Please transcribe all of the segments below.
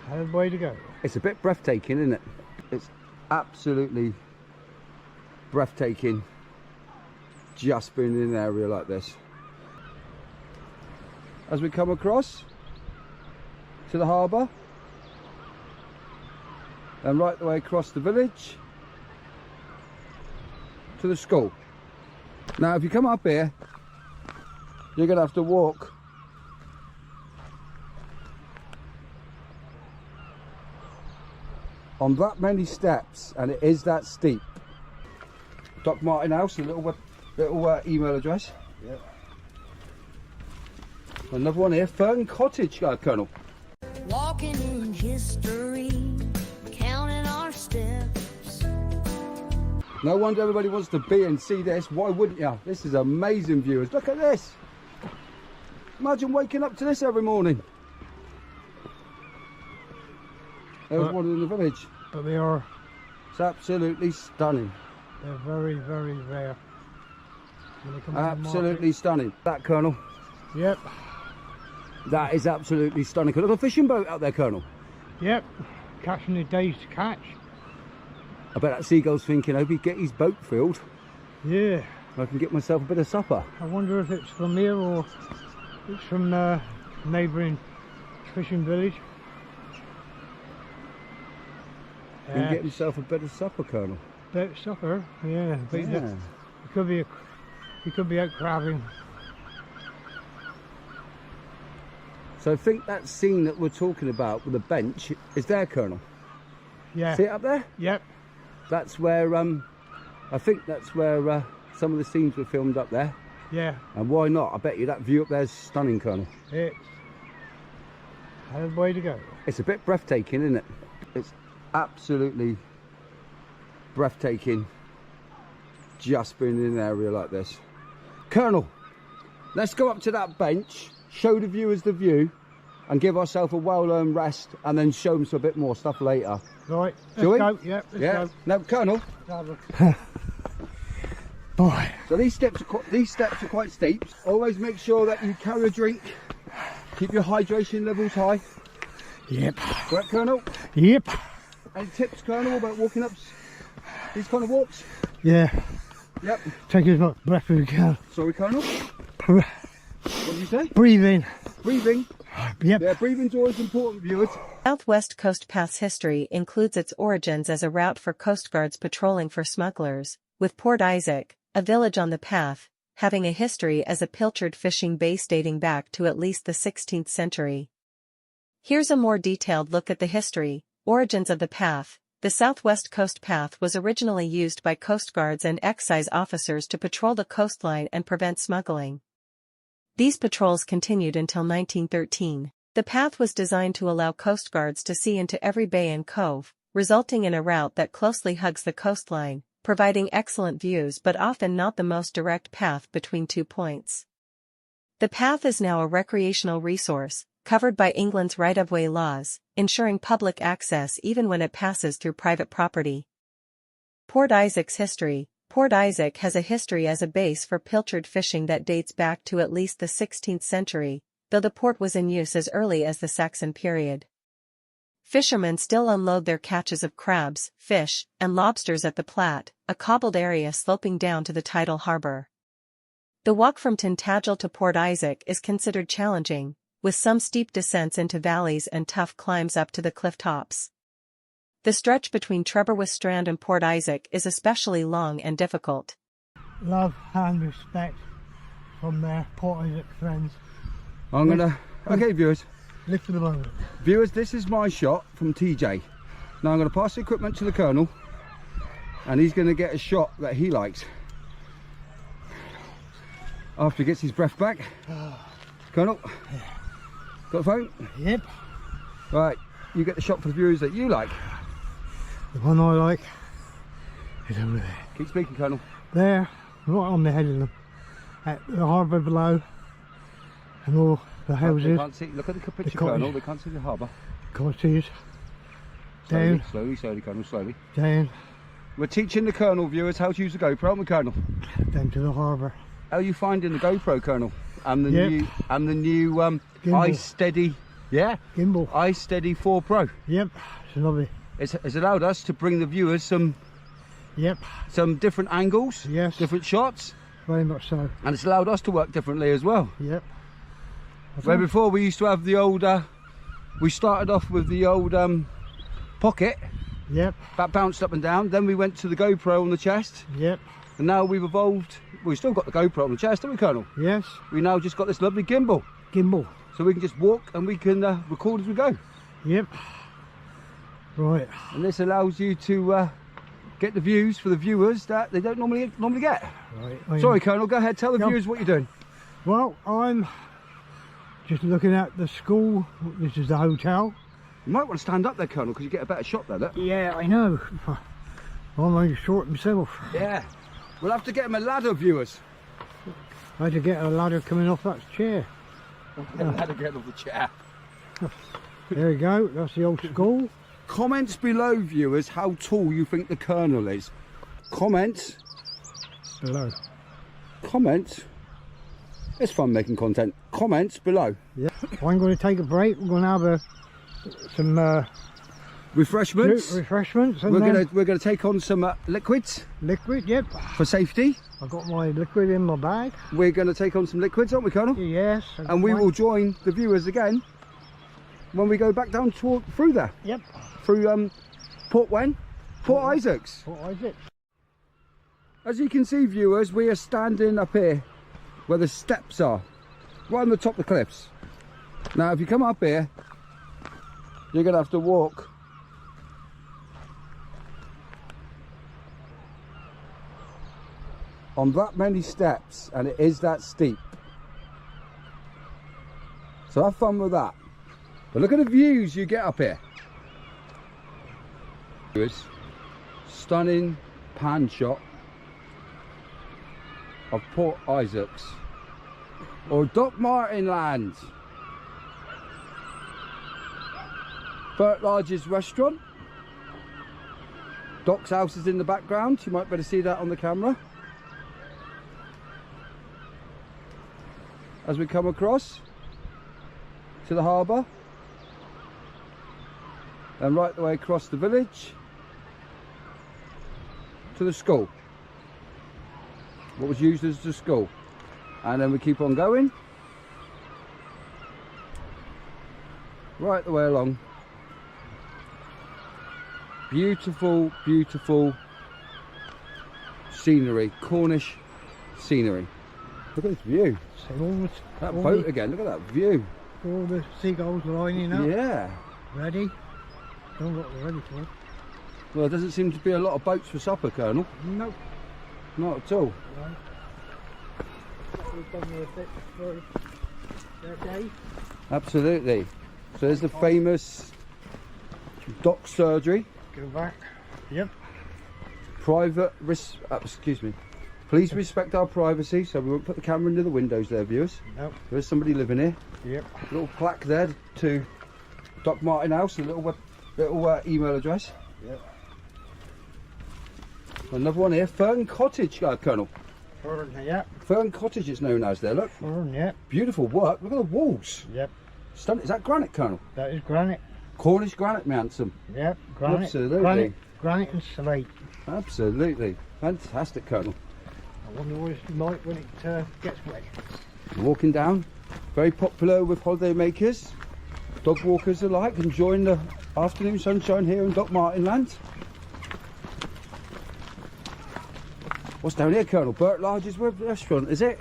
Hell of a way to go. It's a bit breathtaking, isn't it? It's absolutely breathtaking just being in an area like this. As we come across to the harbour and right the way across the village to the school. Now if you come up here, you're going to have to walk on that many steps, and it is that steep. Doc Martin House, a little email address. Yep. Another one here, Fern Cottage, Colonel. Walking in history, counting our steps. No wonder everybody wants to be and see this. Why wouldn't you? This is amazing, viewers. Look at this. Imagine waking up to this every morning. There was one in the village. But they are... It's absolutely stunning. They're very, very rare. When they come Absolutely stunning. That, Colonel. Yep. That is absolutely stunning. Look at a fishing boat out there, Colonel. Yep. Catching the days to catch. I bet that seagull's thinking, I hope he get his boat filled. Yeah. I can get myself a bit of supper. I wonder if it's from here or it's from neighbouring fishing village. You can get himself a bit of supper, Colonel. Bit of supper, yeah. But Yeah. He could be out crabbing. So I think that scene that we're talking about with the bench is there, Colonel. Yeah. See it up there? Yep. That's where I think that's where some of the scenes were filmed up there. Yeah. And why not? I bet you that view up there is stunning, Colonel. It's hell of a way to go. It's a bit breathtaking, isn't it? It's absolutely breathtaking just being in an area like this. Colonel, let's go up to that bench, show the viewers the view and give ourselves a well-earned rest and then show them some a bit more stuff later. Right, Shall we? Go. Yep, let's go. Now, Colonel. Boy. So these steps are quite steep. Always make sure that you carry a drink. Keep your hydration levels high. Yep. Correct, Colonel? Yep. Any tips, Colonel, about walking up these kind of walks? Yeah. Yep. Take as much breath as you can. Sorry, Colonel? What did you say? Breathing. Breathing? Yep. Yeah, breathing's always important, viewers. Southwest Coast Path's history includes its origins as a route for Coast Guards patrolling for smugglers, with Port Isaac, a village on the path, having a history as a pilchard fishing base dating back to at least the 16th century. Here's a more detailed look at the history. Origins of the path. The Southwest Coast Path was originally used by Coast Guards and excise officers to patrol the coastline and prevent smuggling. These patrols continued until 1913. The path was designed to allow Coast Guards to see into every bay and cove, resulting in a route that closely hugs the coastline, providing excellent views but often not the most direct path between 2 points. The path is now a recreational resource, covered by England's right-of-way laws, ensuring public access even when it passes through private property. Port Isaac's history. Port Isaac has a history as a base for pilchard fishing that dates back to at least the 16th century, though the port was in use as early as the Saxon period. Fishermen still unload their catches of crabs, fish, and lobsters at the Platte, a cobbled area sloping down to the tidal harbour. The walk from Tintagel to Port Isaac is considered challenging, with some steep descents into valleys and tough climbs up to the cliff tops. The stretch between Trebarwith Strand and Port Isaac is especially long and difficult. Love and respect from their Port Isaac friends. Okay, viewers. Live for the moment. Viewers, this is my shot from TJ. Now I'm going to pass the equipment to the Colonel and he's going to get a shot that he likes. After he gets his breath back. Colonel, got the phone? Yep. Right, you get the shot for the viewers that you like. The one I like is over there. Keep speaking, Colonel. There, right on the head of them. At the harbour below and all the houses. They can't see. Look at the picture, Colonel. They can't see the harbour. Cottages. Slowly, Down. slowly, Colonel, slowly. Down. We're teaching the Colonel, viewers, how to use the GoPro, aren't we, Colonel? Down to the harbour. How are you finding the GoPro, Colonel? And the Yep. new Gimbal. iSteady Yeah. Gimbal. iSteady 4 Pro. Yep. It's lovely. It's allowed us to bring the viewers some Yep. different angles, Yes. different shots, Very much so. and it's allowed us to work differently as well. Yep. Where before we used to have the old, we started off with the old pocket Yep. that bounced up and down, then we went to the GoPro on the chest, Yep. and now we've evolved. We've still got the GoPro on the chest, haven't we, Colonel? Yes. We now just got this lovely gimbal, Gimbal. so we can just walk and we can record as we go. Yep. Right. And this allows you to get the views for the viewers that they don't normally get. Right. Sorry, Colonel, go ahead, tell the Yep. viewers what you're doing. Well, I'm just looking at the school. This is the hotel. You might want to stand up there, Colonel, because you get a better shot there, look. Yeah, I know. I'm only short myself. Yeah. We'll have to get him a ladder, viewers. I had to get a ladder coming off that chair. A ladder get off the chair. There we go. That's the old school. Comments below, viewers, how tall you think the Colonel is. Comments. Below. Comments. It's fun making content. Comments below. Yeah. I'm going to take a break. We're going to have some Refreshments. refreshments. And We're gonna take on some liquids liquid. Yep. for safety. I've got my liquid in my bag. We're gonna take on some liquids, aren't we, Colonel? Yes. And we will join the viewers again when we go back down through there. Yep. Through Port Isaacs. What is it? As you can see, viewers, we are standing up here where the steps are, right on the top of the cliffs. Now, if you come up here, you're gonna have to walk on that many steps, and it is that steep. So have fun with that. But look at the views you get up here. Stunning pan shot of Port Isaacs or Doc Martin Land. Bert Large's restaurant. Doc's house is in the background. You might better see that on the camera. As we come across to the harbour, and right the way across the village to the school, what was used as the school, and then we keep on going right the way along. Beautiful, beautiful scenery, Cornish scenery. Look at this view. That boat again, look at that view. All the seagulls lining up. Yeah. Ready. Don't know what they're ready for. Well, there doesn't seem to be a lot of boats for supper, Colonel. Nope. Not at all. We've done a bit for their day. Absolutely. So there's the famous dock surgery. Go back. Yep. Private excuse me. Please respect our privacy, so we won't put the camera into the windows there, viewers. Nope. There's somebody living here. Yep. A little plaque there to Doc Martin House, a little email address. Yep. Another one here, Fern Cottage, Colonel. Fern, yep. Fern Cottage it's known as there, look. Fern, yep. Beautiful work, look at the walls. Yep. Stunning. Is that granite, Colonel? That is granite. Cornish granite, my handsome. Yep. Granite. Absolutely. Granite and slate. Absolutely. Fantastic, Colonel. I wonder what it's like when it gets wet. Walking down, very popular with holiday makers, dog walkers alike, enjoying the afternoon sunshine here in Doc Martin Land. What's down here, Colonel? Bert Large's restaurant, is it?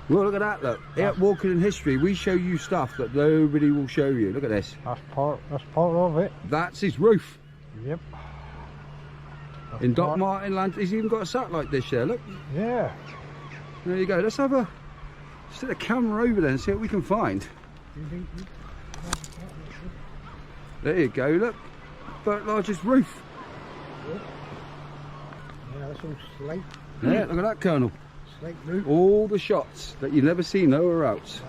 Well, look at that, look. Here at Walking in History, we show you stuff that nobody will show you. Look at this. That's part of it. That's his roof. Yep. In Doc Martin Land, he's even got a satellite dish there, look. Yeah. There you go. Let's have a stick the camera over there and see what we can find. There you go, look. Bert Large's roof. Yeah, that's all slate. Yeah, look at that, Colonel. Slate roof. All the shots that you never see nowhere else.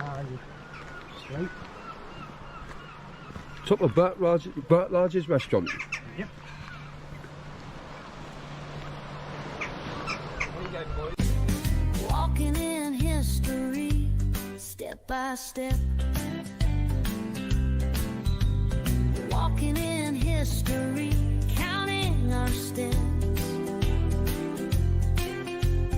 Slate. Top of Bert Large's restaurant. Yep. Walking in history, step by step. mystery.